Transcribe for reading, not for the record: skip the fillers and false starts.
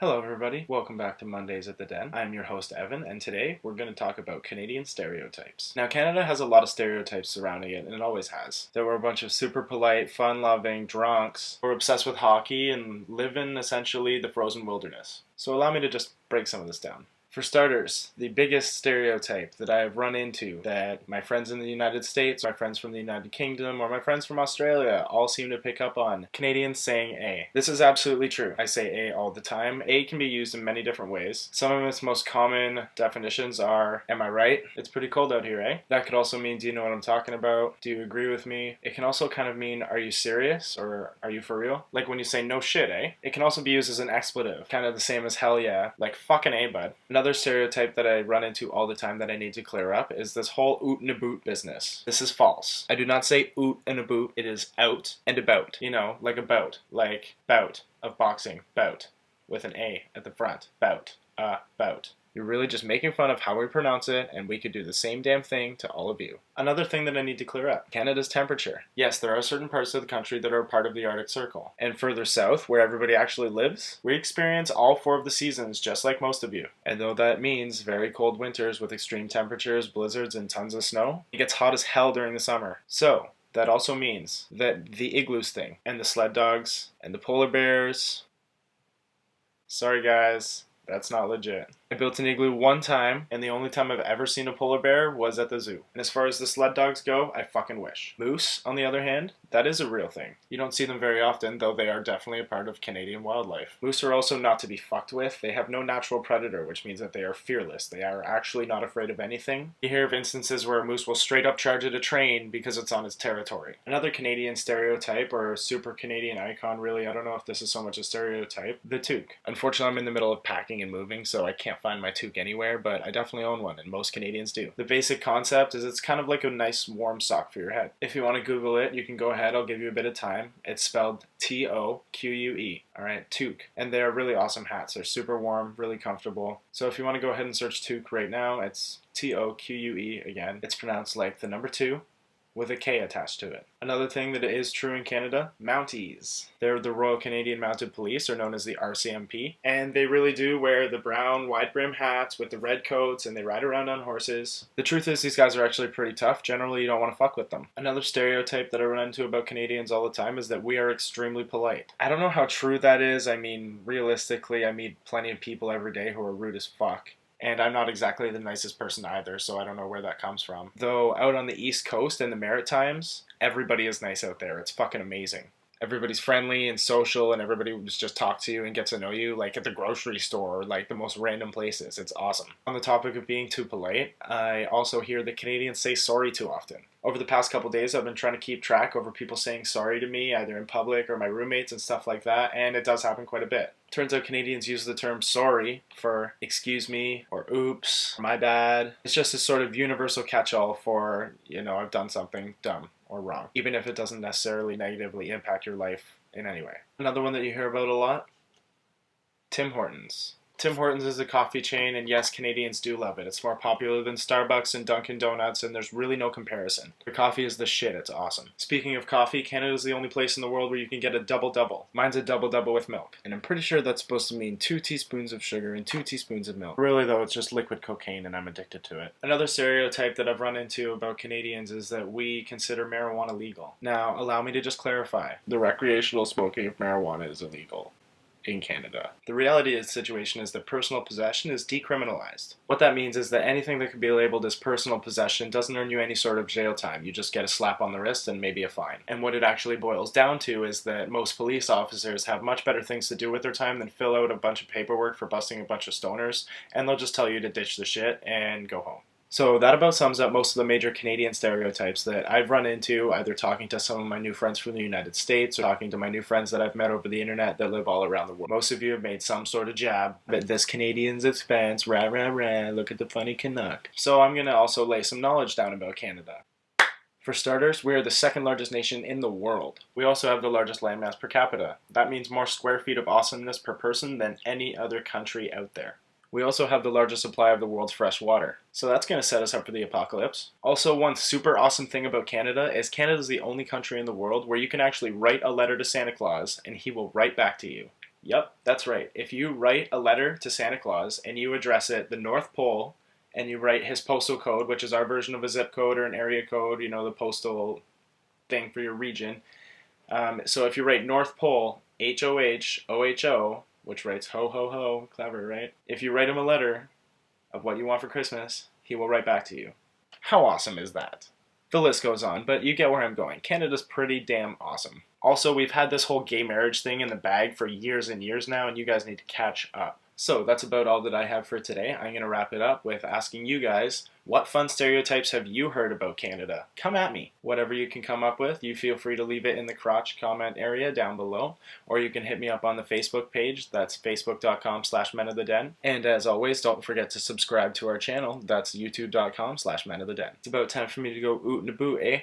Hello everybody, welcome back to Mondays at the Den. I'm your host Evan, and today we're going to talk about Canadian stereotypes. Now Canada has a lot of stereotypes surrounding it, and it always has. There were a bunch of super polite, fun-loving drunks who are obsessed with hockey and live in essentially the frozen wilderness. So allow me to just break some of this down. For starters, the biggest stereotype that I have run into that my friends in the United States, my friends from the United Kingdom, or my friends from Australia all seem to pick up on: Canadians saying A. This is absolutely true. I say A all the time. A can be used in many different ways. Some of its most common definitions are, am I right? It's pretty cold out here, eh? That could also mean, do you know what I'm talking about? Do you agree with me? It can also kind of mean, are you serious? Or are you for real? Like when you say no shit, eh? It can also be used as an expletive, kind of the same as hell yeah, like fucking A, bud. Another stereotype that I run into all the time that I need to clear up is this whole oot and a boot business. This is false. I do not say oot and a boot. It is out and about. You know, like a bout. Like bout of boxing. Bout. With an A at the front. Bout. Bout. You're really just making fun of how we pronounce it, and we could do the same damn thing to all of you. Another thing that I need to clear up: Canada's temperature. Yes, there are certain parts of the country that are part of the Arctic Circle. And further south, where everybody actually lives, we experience all 4 of the seasons just like most of you. And though that means very cold winters with extreme temperatures, blizzards, and tons of snow, it gets hot as hell during the summer. So, that also means that the Igloos thing, and the sled dogs, and the polar bears... Sorry guys. That's not legit. I built an igloo one time, and the only time I've ever seen a polar bear was at the zoo. And as far as the sled dogs go, I fucking wish. Moose, on the other hand, that is a real thing. You don't see them very often, though they are definitely a part of Canadian wildlife. Moose are also not to be fucked with. They have no natural predator, which means that they are fearless. They are actually not afraid of anything. You hear of instances where a moose will straight up charge at a train because it's on its territory. Another Canadian stereotype, or super Canadian icon really, I don't know if this is so much a stereotype, the toque. Unfortunately, I'm in the middle of packing and moving, so I can't find my toque anywhere, but I definitely own one, and most Canadians do. The basic concept is it's kind of like a nice warm sock for your head. If you want to Google it, you can go ahead, I'll give you a bit of time. It's spelled Toque, alright, toque. And they are really awesome hats. They're super warm, really comfortable. So if you want to go ahead and search toque right now, it's Toque again. It's pronounced like the number 2, with a K attached to it. Another thing that is true in Canada, Mounties. They're the Royal Canadian Mounted Police, or known as the RCMP, and they really do wear the brown wide brim hats with the red coats, and they ride around on horses. The truth is, these guys are actually pretty tough. Generally, you don't want to fuck with them. Another stereotype that I run into about Canadians all the time is that we are extremely polite. I don't know how true that is. I mean, realistically, I meet plenty of people every day who are rude as fuck. And I'm not exactly the nicest person either, so I don't know where that comes from. Though out on the East Coast and the Maritimes, everybody is nice out there. It's fucking amazing. Everybody's friendly and social, and everybody will just talk to you and get to know you, like at the grocery store or like the most random places. It's awesome. On the topic of being too polite, I also hear that Canadians say sorry too often. Over the past couple days, I've been trying to keep track over people saying sorry to me, either in public or my roommates and stuff like that, and it does happen quite a bit. Turns out Canadians use the term sorry for excuse me, or oops, or my bad. It's just this sort of universal catch-all for, I've done something dumb or wrong, even if it doesn't necessarily negatively impact your life in any way. Another one that you hear about a lot, Tim Hortons. Tim Hortons is a coffee chain, and yes, Canadians do love it. It's more popular than Starbucks and Dunkin' Donuts, and there's really no comparison. Their coffee is the shit. It's awesome. Speaking of coffee, Canada is the only place in the world where you can get a double-double. Mine's a double-double with milk, and I'm pretty sure that's supposed to mean 2 teaspoons of sugar and 2 teaspoons of milk. Really, though, it's just liquid cocaine, and I'm addicted to it. Another stereotype that I've run into about Canadians is that we consider marijuana legal. Now, allow me to just clarify. The recreational smoking of marijuana is illegal in Canada. The reality of the situation is that personal possession is decriminalized. What that means is that anything that could be labeled as personal possession doesn't earn you any sort of jail time. You just get a slap on the wrist and maybe a fine. And what it actually boils down to is that most police officers have much better things to do with their time than fill out a bunch of paperwork for busting a bunch of stoners, and they'll just tell you to ditch the shit and go home. So that about sums up most of the major Canadian stereotypes that I've run into, either talking to some of my new friends from the United States or talking to my new friends that I've met over the internet that live all around the world. Most of you have made some sort of jab at this Canadian's expense, rah rah rah, look at the funny Canuck. So I'm going to also lay some knowledge down about Canada. For starters, we are the 2nd largest nation in the world. We also have the largest landmass per capita. That means more square feet of awesomeness per person than any other country out there. We also have the largest supply of the world's fresh water. So that's going to set us up for the apocalypse. Also, one super awesome thing about Canada is Canada is the only country in the world where you can actually write a letter to Santa Claus and he will write back to you. Yep, that's right. If you write a letter to Santa Claus and you address it the North Pole and you write his postal code, which is our version of a zip code or an area code, you know, the postal thing for your region. So if you write North Pole, HOHOHO, which writes ho ho ho, clever, right? If you write him a letter of what you want for Christmas, he will write back to you. How awesome is that? The list goes on, but you get where I'm going. Canada's pretty damn awesome. Also, we've had this whole gay marriage thing in the bag for years and years now, and you guys need to catch up. So that's about all that I have for today. I'm going to wrap it up with asking you guys, what fun stereotypes have you heard about Canada? Come at me. Whatever you can come up with, you feel free to leave it in the crotch comment area down below, or you can hit me up on the Facebook page. That's facebook.com/menoftheden. And as always, don't forget to subscribe to our channel. That's youtube.com/menoftheden. It's about time for me to go oot and a boo, eh?